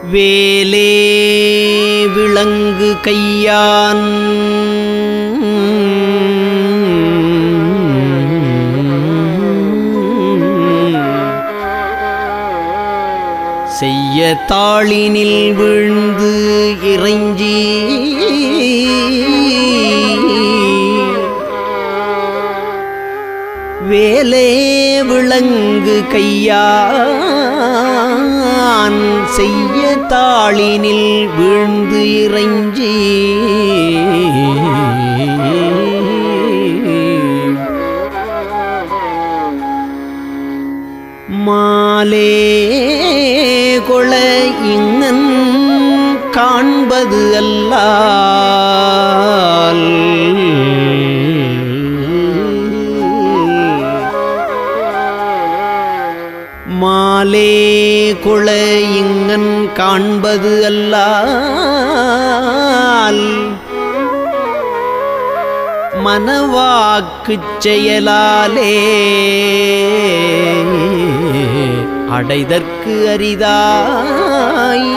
வேலே விளங்கு கையான் செய்ய தாளினில் விழுந்து இறைஞ்சி வேலே விளங்கு கையான் செய்ய தாளினில் விழுந்து இறைஞ்சி மாலே கொள இங்கன் காண்பது அல்லால் மாலே கொள இங்கன் காண்பது அல்லால் மனவாக்குச் செயலாலே அடைதற்கு அரிதாய்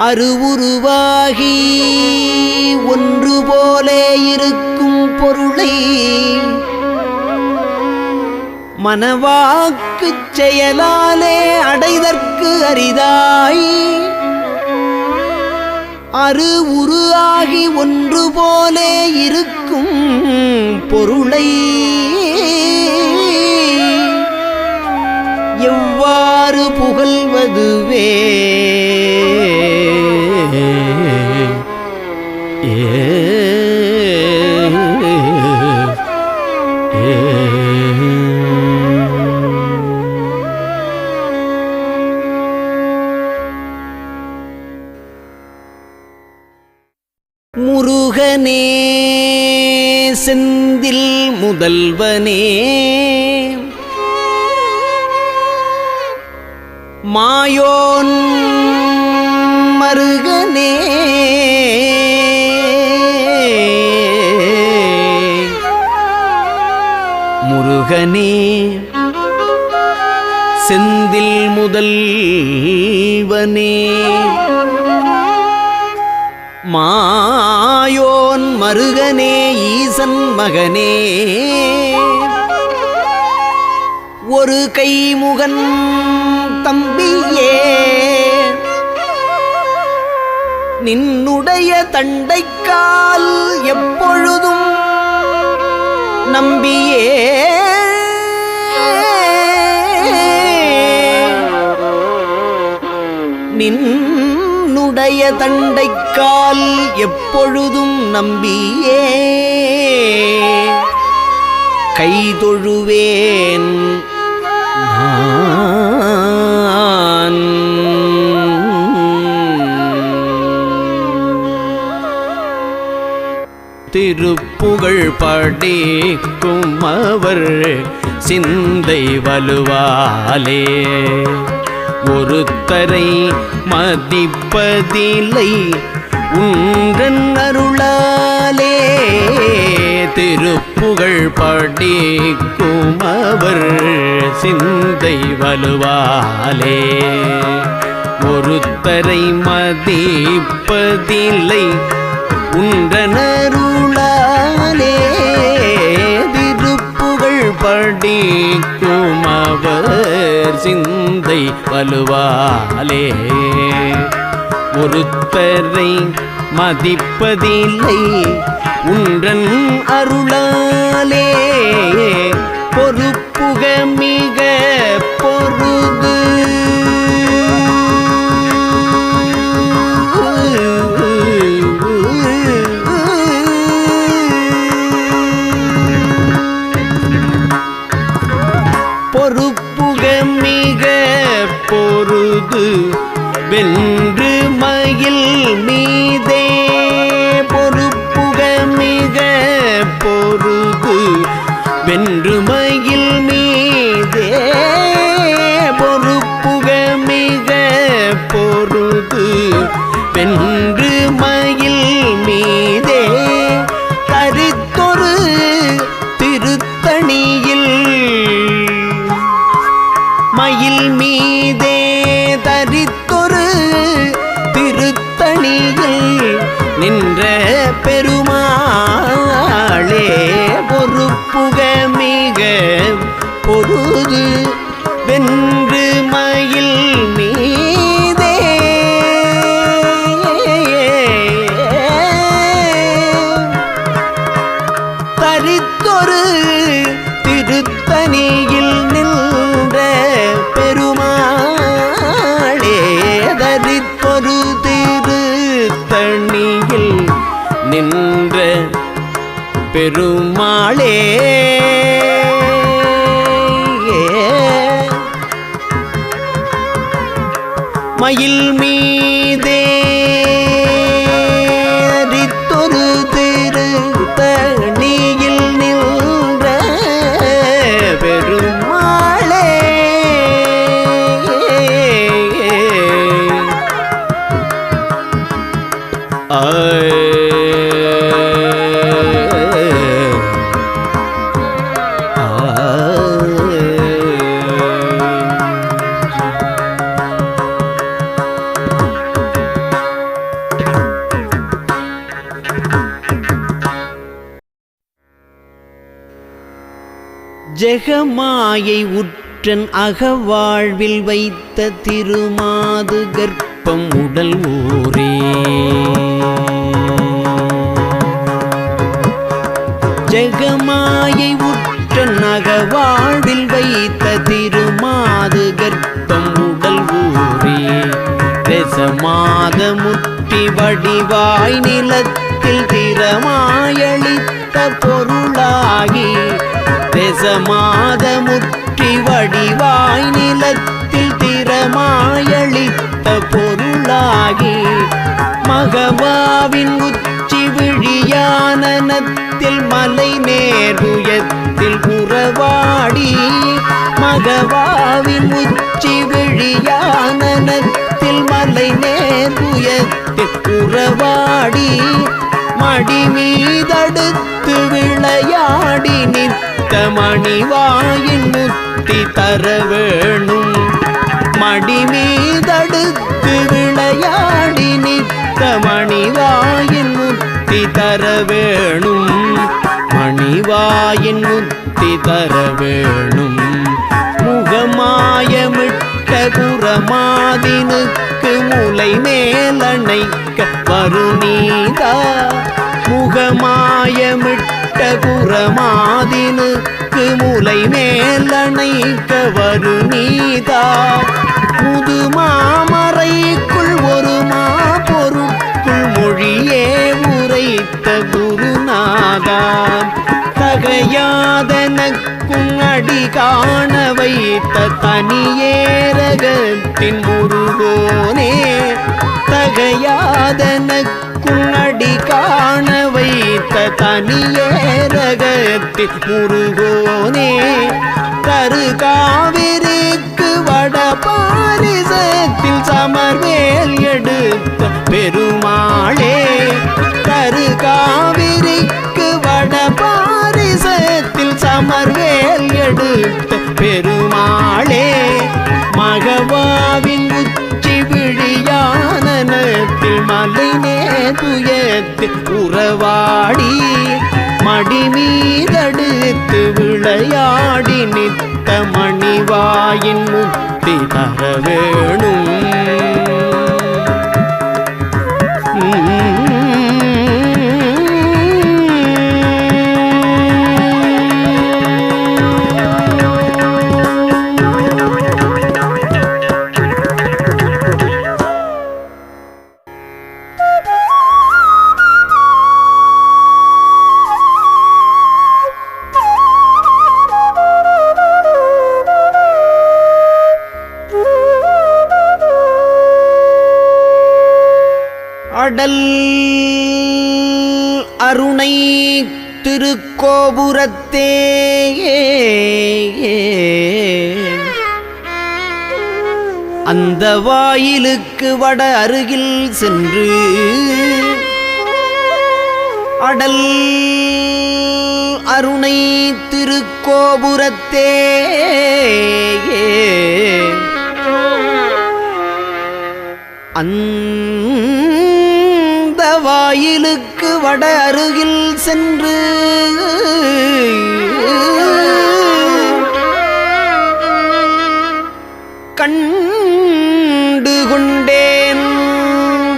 அருவுருவாகி ஒன்று போலே இருக்கும் பொருளை மனவாக்குச் செயலாலே அடைதற்கு அரிதாய் அரு உரு ஆகி ஒன்று போலே இருக்கும் பொருளை எவ்வாறு புகழ்வதுவே முருகனே செந்தில் முதல்வனே மாயோன் மருகனே முருகனே செந்தில் முதல்வனே மாயோன் மருகனே ஈசன் மகனே ஒரு கைமுகன் தம்பியே நின்னுடைய தண்டைக்கால் எப்பொழுதும் நம்பியே நின்னுடைய தண்டைக்கால் எப்பொழுதும் நம்பியே கைதொழுவேன் நான். திருப்புகழ் படிக்கும் அவர் சிந்தை வலுவாலே ஒருத்தரை மதிப்பதில்லை உன்றன் அருளாலே திருப்புகழ் படிக்கும் அவர் சிந்தை வலுவாலே ஒருத்தரை மதிப்பதில்லை உன்றன் அருளாலே திருப்புகழ் படிக்கும் அவர் சிந்தை வலுவாலே ஒருத்தரை மதிப்பதில்லை உன்றன் அருளாலே பொறுப்புக மிக பொருது பொறுப்புக மிக பொருது வென்று மயில் மீதே பொறுப்புக மிக பொருது வென்று மயில் மீதே பொறுப்புக மிக பொருது வென்று மயில் மீதே தரித்தொரு திருத்தணியில் மயில் மீதே தரித்த திருத்தணியில் நின்ற பெருமாளே மயில் மீதே ரித்தொரு திருத்தணியில் நின்ற பெருமாளே ஜெகமாயை உற்றன் அகவாழ்வில் வைத்த திருமாது கர்ப்பம் உடல் ஊரே ஜெகமாயை உற்றன் அகவாழ்வில் வைத்த திருமாது கர்ப்பம் உடல் ஊரே ரசமாத முற்றி வடிவாய் நிலத்தில் திறமாயளித்த பொருளாகி ரசமாத முற்றி வடிவாய் நிலத்தில் திறமாயளித்த பொருளாகி மகவாவின் உச்சி விழியானனத்தில் மலை நேர்வுயத்தில் உறவாடி மகவாவின் உச்சி விழியானனத்தில் மலை நேர்வுயத்தில் உறவாடி மடி மீதடுத்து விளையாடி நிற்க மணிவாயின் முத்தி தர வேணும் மடி மீதடுத்து விளையாடி நிற்க மணிவாயின் முத்தி தர வேணும் மணிவாயின் முத்தி தர வேணும் முகமாயமிட்ட குரமாதினுக்கு முலை மேலணைக்க வருநீதா முகமாயமிட்ட குரமாதினுக்கு முலை மேலணைக்க வருநீதா முதுமாமறைக்குள் ஒரு பொருட்குள் மொழியே உரைத்த குருநாதா தகையாதனக்கும் அடி காண வைத்த தனியேரகத்தின் முருகோனே தகையாதனக்கும் அடி காண வைத்த தனியேரகத்தின் முருகோனே தரு காவிரிக்கு வட பாரிசத்தில் சமர்வேல் எடுத்த பெருமாளே தரு காவிரிக்கு வட பாரிசத்தில் சமர்வேல் எடுத்த பெருமாளே மகவாவின் உச்சி விழியானனத்தில் மலை நேர்வுயத்தில் உறவாடி மடி மீதடுத்து விளையாடி நித்த மணிவாயின் முத்தி தர வேணும் அடல் அருணை திருக்கோபுரத்தே அந்த வாயிலுக்கு வட அருகில் சென்று அடல் அருணை திருக்கோபுரத்தே அந்த வாயிலுக்கு வட அருகில் சென்று கண்டு கொண்டேன்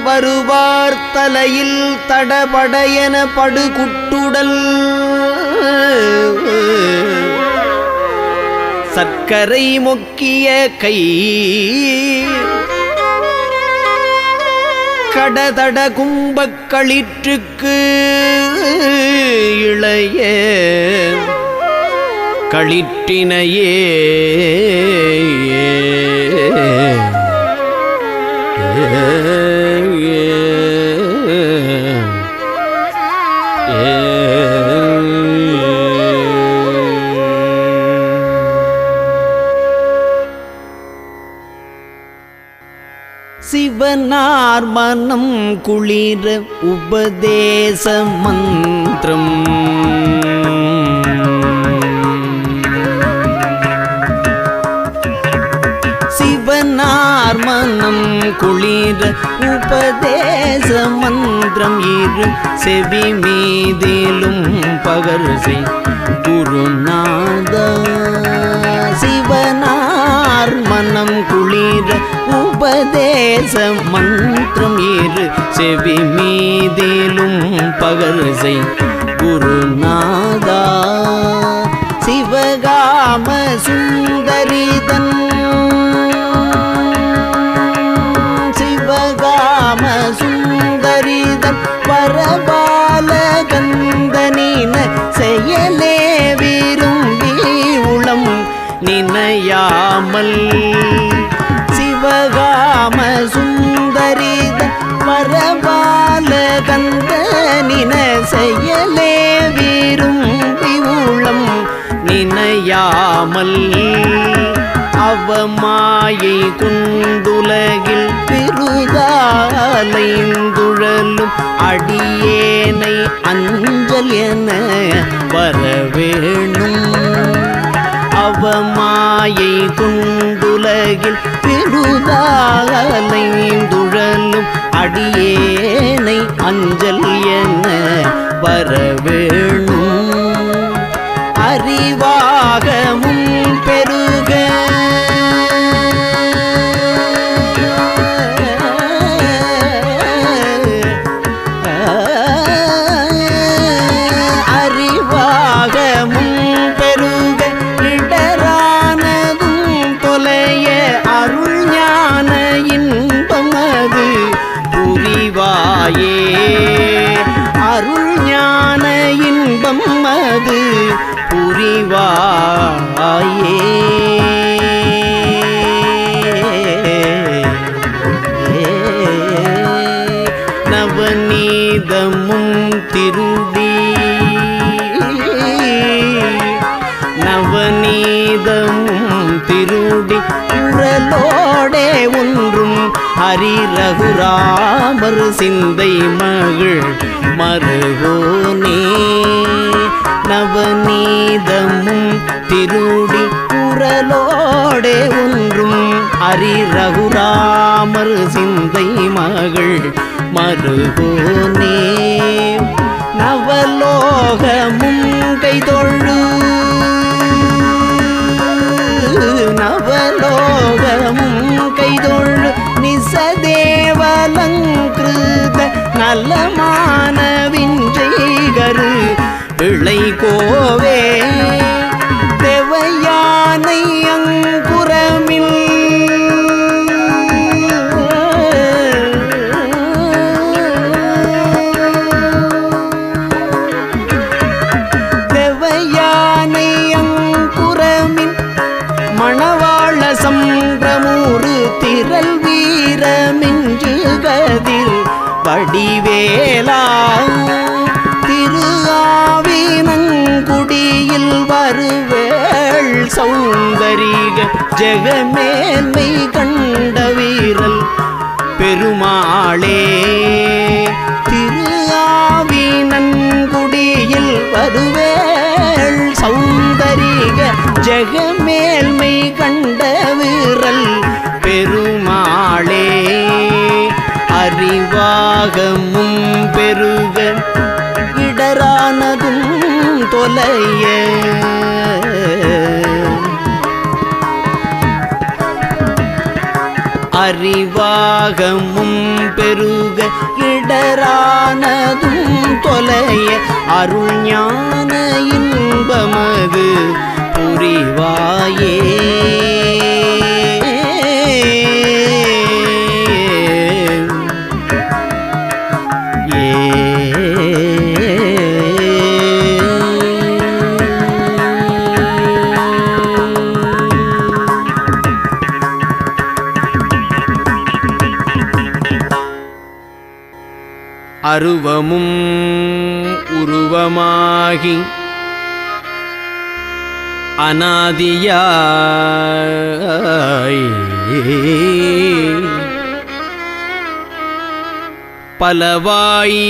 வருவார் தலையில் தடபடையன படுகுட்டுடல் சர்க்கரை மொக்கிய கை கடதட கும்பக்களிற்றுக்கு இளைய களிற்றினையே சிவனார் மனம் குளிர உபதேச மந்திரம் சிவனார் மனம் குளிர உபதேச மந்திரம் இரு செவி மீதிலும் பகர்சை குருநாதா சிவனார் மனம் குளிர உபதேச மந்திரம் இரு செவி மீதிலும் பகர்சை குருநாதா சிவகாம சுந்தரிதன் சிவகாம சுந்தரிதன் பரபாலகந்தனின செயலே விரும்பி உளம் நினையாமல் சிவகாம சுந்தரிதன் பரபாலகந்தனின செயலே விரும்பி உளம் நினையாமல் அவமாயை குண்டுலகில் பெருதாலைந்துழலும் அடியேனை அஞ்சல் என வரவேணும் அவமாயை குண்டுலகில் பெருதாலைந்துழலும் அடியேனை அஞ்சல் என வரவேணும் அறிவாகமும் பெருக அறிவாகமும் பெருக இடரானதும் தொலைய அருள் ஞான இன்பமது புரிவாயே அருள் ஞான இன்பம் அது புரிவாயே நவநீதமும் திருடி நவநீதமும் திருடி உரலோடே ஒன்றும் ஹரி ரகுராமர் சிந்தை மகள் மருகோனே நவநீதமும் திருடி உரலோடே ஒன்றும் ஹரி ரகுராமர் சிந்தை மகள் மருகோனே நவலோகமும் கைதொழு நவலோகமும் கைதொழு நிசதேவலங்கிருத நலமான விஞ்சைகரு பிள்ளை கோவே தேவயானை அங்குரமில் தேவயானை அங்குரமின் மணவாள சம்பிரமூரு திரள் வீரமின்று கதிர் வடிவேலா திரு ஆவினங்குடியில் வருவேள் சௌந்தரிக ஜெகமேன்மை கண்ட வீரல் பெருமாளே திரு ஆவினங்குடியில் வருவேள் சௌந்தரிக ஜெகமேல்மை கண்ட வீரல் பெருமாளே அறிவாகமும் பெருக இடரானதும் தொலைய அறிவாகமும் பெருக இடரானதும் தொலைய அருள் ஞான இன்பமது புரிவாயே அருவமும் உருவமாகி அநாதியாய் பலவாய்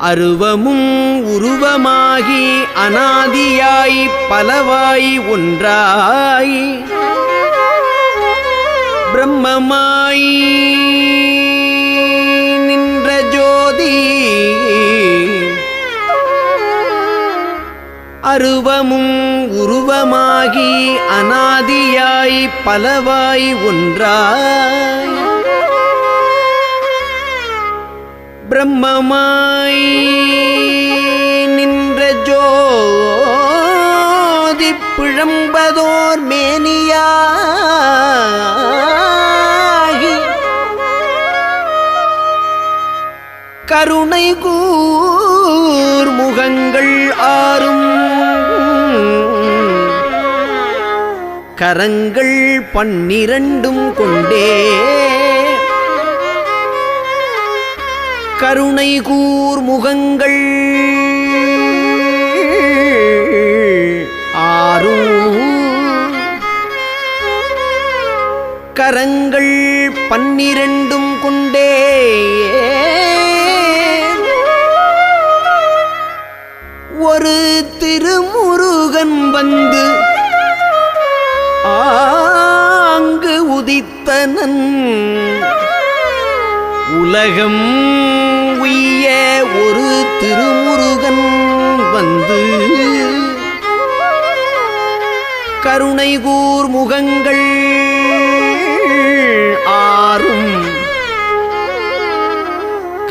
அருவமும் உருவமாகி அநாதியாய் பலவாய் ஒன்றாய் பிரம்மமாய் நின்ற ஜோதி அருவமும் உருவமாகி அநாதியாய் பலவாய் ஒன்றாய் பிரம்மமாய் நின்ற ஜோதி பிழம்பதோர் மேனியாகி கருணை கூர் முகங்கள் ஆறும் கரங்கள் 12 கொண்டே கருணை கூர் முகங்கள் ஆறும் கரங்கள் 12 கொண்டே ஒரு திருமுருகன் வந்து ஆங்கு உதித்தனன் உலகம் உய்ய ஒரு திருமுருகன் வந்து கருணை கூர் முகங்கள் ஆறும்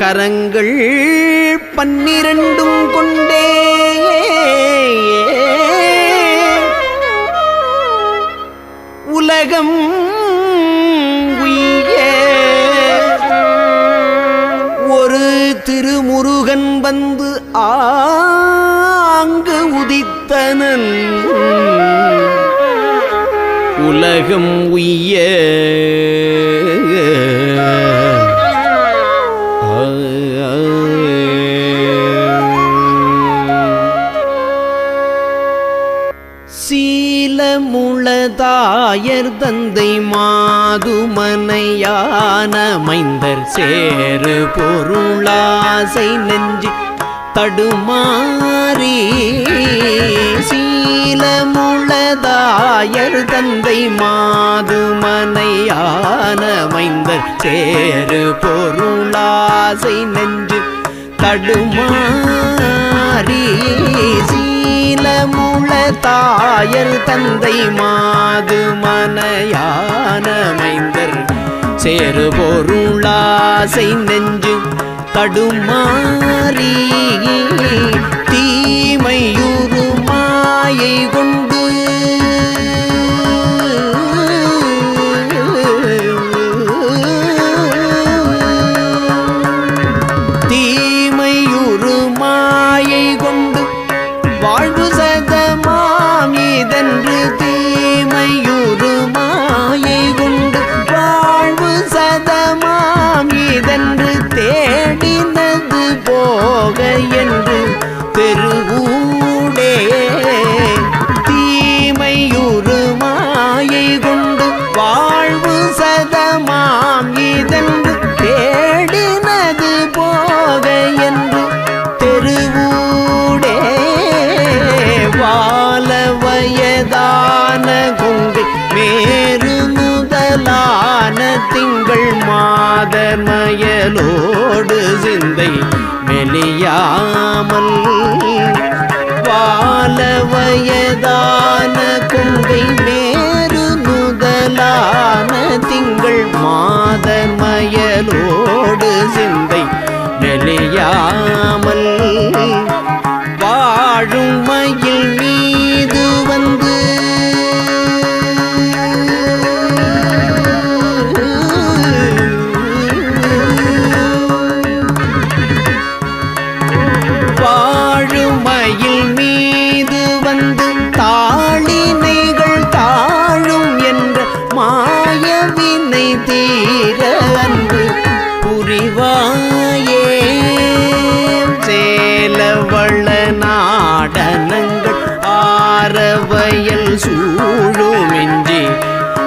கரங்கள் 12 கொண்டே உலகம் உய்ய ஒரு திருமுருகன் வந்து ஆங்கு உதித்தனன் உலகம் உய்ய சீலமுளதாயர் தந்தை மாதுமனையான மைந்தர் சேரு பொருளாசை நெஞ்சு தடுமாறி சீலமுளதாயர் தந்தை மாதுமனையான மைந்தர் சேரு பொருளாசை நெஞ்சு தடுமாறி சீலமுளதாயர் தந்தை மாதுமனையான மைந்தர் சேரு பொருளாசை நெஞ்சு தடுமாறி தீமையுறு மாயை கொண்டு தீமையுறு மாயை கொண்டு வாழ்வு சதமாம் இதென்று தீமையுறு மாயை கொண்டு வாழ்வு சதமாம் இதென்று தேடினது போக என்று தெருவூடே தீமையுறு மாயை கொண்டு வாழ்வு சதமாம் இதென்று தேடினது போக என்று தெருவூடே வால வயதான கொங்கை மேரு முதலான திங்கள் மாதமயலோடு சிந்தை மெலியாமல் வால வயதான கொங்கை மேரு முதலான திங்கள் மாதமயலோடு சிந்தை மெலியாமல் வாழும் மயில் மீது வந்து வாழுமயில் மீது வந்து தாளினைகள் தாழும் என்ற மாயவினை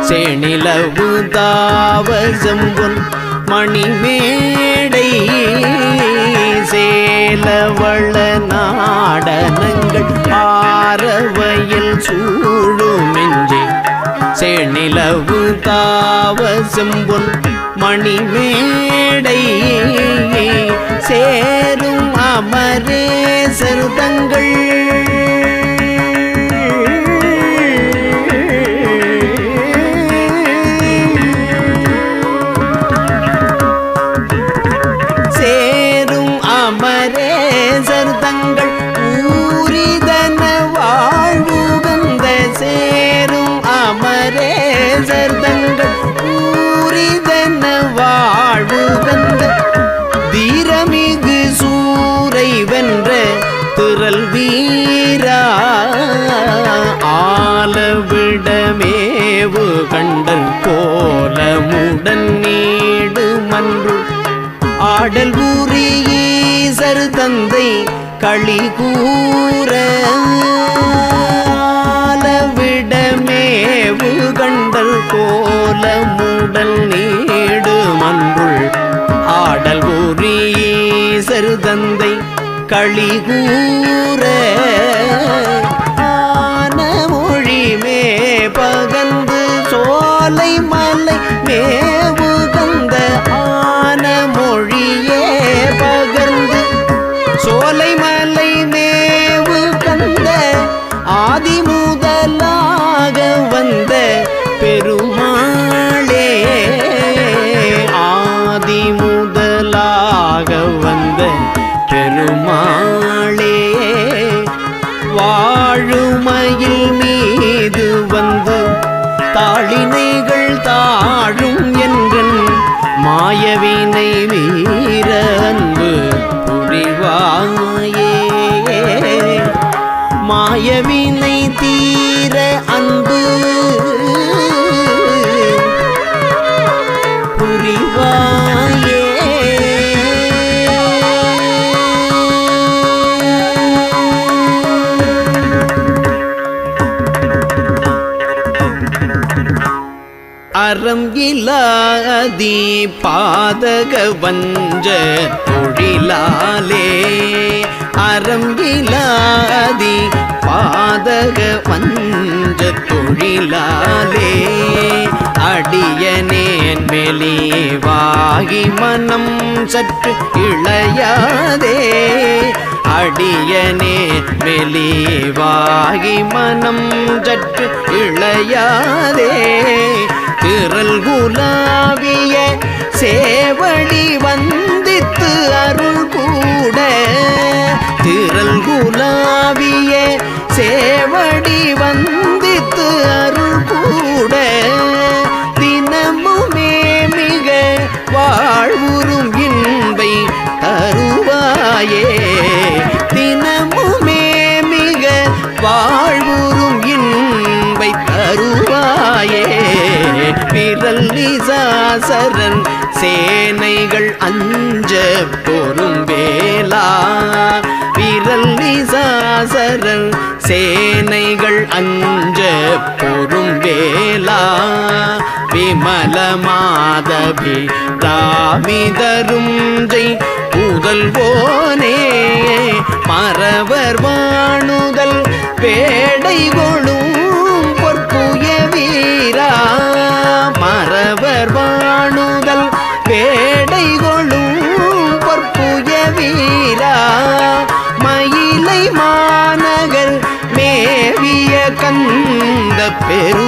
சேணிலவு தாவசம்பொன் மணிமேடை சேலவள நாடனங்கள் ஆரவையில் சூழுமெஞ்சே சேணிலவு தாவசம்பொன் மணிமேடை சேரும் அமரேசர் தங்கள் சேரும் அமரேசர் தங்கள் ஊரிதன வாழ்வுகந்த சேரும் அமரேசர் தங்கள் ஊரிதன வாழ்வுகந்த தீரமிகு சூரை வென்ற திரள் வீரா ஆலவிடமேவு கண்டல் கோலமுடன் நீடு மன்று ஆடல் ஊரீசர் தந்தை களி கூற ஆலவிடமேவு கண்டல் கோலமுடன் நீடு மன்றுள் ஆடல் ஊரீசர் தந்தை களி கூற ஆன மொழி மே பகந்து சோலை மலை மேவு கந்த ஆன மொழியே பகர்ந்து சோலை மலை மேவு கந்த ஆதி முதலாக வந்த பெருமாளே ஆதி முதலாக வந்த பெருமாளே வாழுமையில் மீது வந்து தாளினைகள் தாழும் என்றன் மாயவினை வீர அன்பு புரிவாயே மாயவினை தீர அன்பு புரிவாயே அறம் இலாதி பாதக வஞ்ச தொழிலாலே அறம் இலாதி பாதக வஞ்ச தொழிலாலே அடியனேன் மெலிவாகி மனம் சற்று இளையாதே அடியனே மெலிவாகி மனம் சற்று இளையாதே திரள் குலாவிய சேவடி வந்தித்து அருள் கூட திரள் குலாவிய சேவடி வந்தித்து அருள் கூட தினமுமே மிக வாழ்வுறும் இன்பை தருவாயே தினமுமே மிக வாழ்வுறும் இன்பை தருவாயே விரல்லிசாசரன் சேனைகள் அஞ்ச பொறும் வேளா விரல்லிசாசரன் சேனைகள் அஞ்ச பொறும் வேளா விமல மாதவி ராமிதரும் ஜெய் புதல்வோனே மறவர் வாணுதல் பேடை கொளும் பொற்புய வீரா மறவர் வாணுதல் பேடை கொளும் பொற்புய வீரா மயிலை மாநகர் மேவிய கந்த பெரு